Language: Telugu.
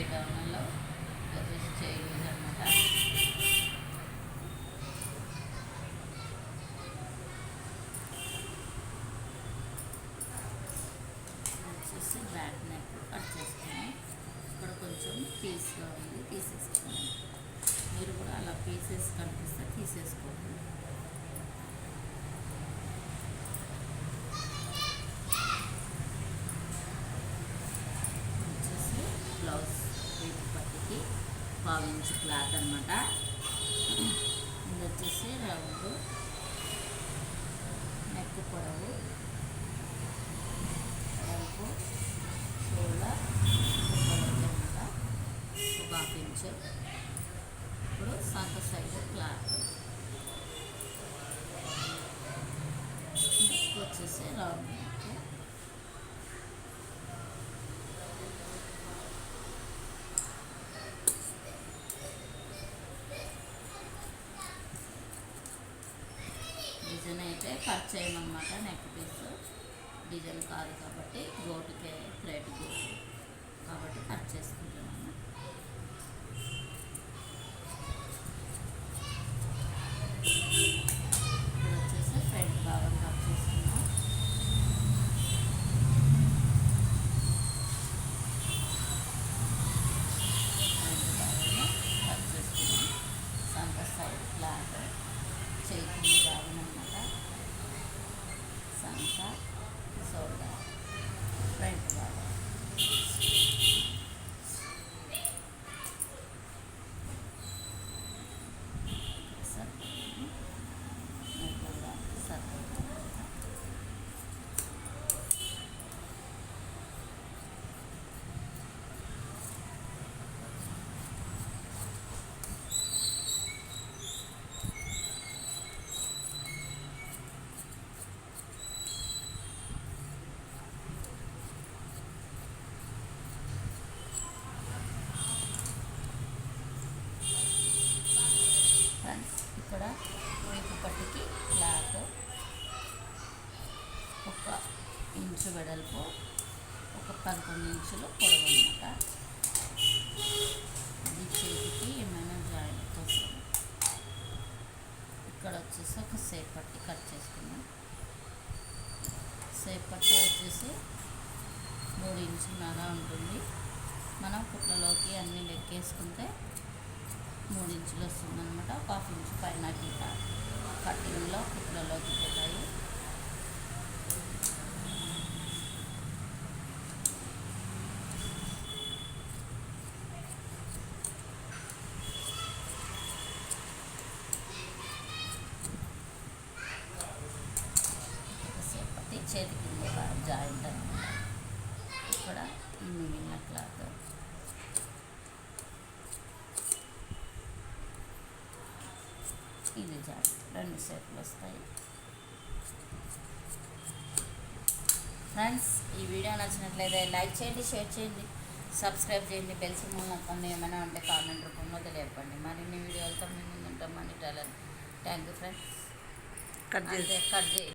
చేయి డౌన్లో వచ్చేసి చేయి లూజ్ అనమాట. వచ్చేసి బ్యాక్ నెక్ కట్ చేసుకుని ఇక్కడ కొంచెం పీస్గా ఉంది తీసేసుకోండి. మీరు కూడా అలా పీసెస్ కనిపిస్తే తీసేసుకోండి. వచ్చేసి బ్లౌజ్ వీపు పట్టికి 1/4 ఇంచ్ క్లాత్ అనమాట. ఇది వచ్చేసి రౌండ్ నెక్ పొడవు షోల్డర్ అనమాట 1/2 ఇంచ్. ఇప్పుడు సంత సైడ్ క్లాత్ నెక్ వచ్చేసి రౌండ్ నెక్. డిజైన్ అయితే కట్ చేయమన్నమాట. నెక్ పీస్ డిజైన్ కాదు కాబట్టి గోటుకే థ్రెడ్ గోటు కాబట్టి కట్ చేసుకుంటున్నాను. ఇప్పుడు వచ్చేసి ఫ్రంట్ భాగం కట్ చేసుకున్నాం. ఫ్రంట్ భాగంలో కట్ చేసుకున్నాం. సంత సైడ్ క్లాత్ చేయి భాగం అన్నమాట. సంత షోల్డర్ ఫ్రంట్ భాగం ఇక్కడ వీపు పట్టికి క్లాత్ 1 ఇంచు వెడల్పు 11 ఇంచులు పొడవు అన్నమాట. ఇది చేతికి ఏమైనా జాయింట్ కోసం. ఇక్కడ వచ్చేసి ఒక సేప్ పట్టి కట్ చేసుకున్నాం. సేప్ పట్టి వచ్చేసి 3 ఇంచున్నర ఉంటుంది. మనం కుట్లలోకి అన్నీ లెక్కేసుకుంటే 3 ఇంచులు వస్తుంది అనమాట. 1/2 ఇంచు పైన కింద కటింగ్లో కుట్లలోకి పోతాయి. సేపటి చేతి కింద జాయింట్ అనమాట. ఇక్కడ ఈ మిగిలిన క్లాత్ ఇది జాయింట్ 2 సేపులు వస్తాయి. ఫ్రెండ్స్, ఈ వీడియో నచ్చినట్లయితే లైక్ చేయండి, షేర్ చేయండి, సబ్స్క్రైబ్ చేయండి, బెల్ సింబల్ నొక్కండి. ఏమైనా ఉంటే కామెంట్ రూపంలో తెలియపండి. మరిన్ని వీడియోలతో మేము ముందుంటాం. Money talent. Thank you friends. Cut చేయండి.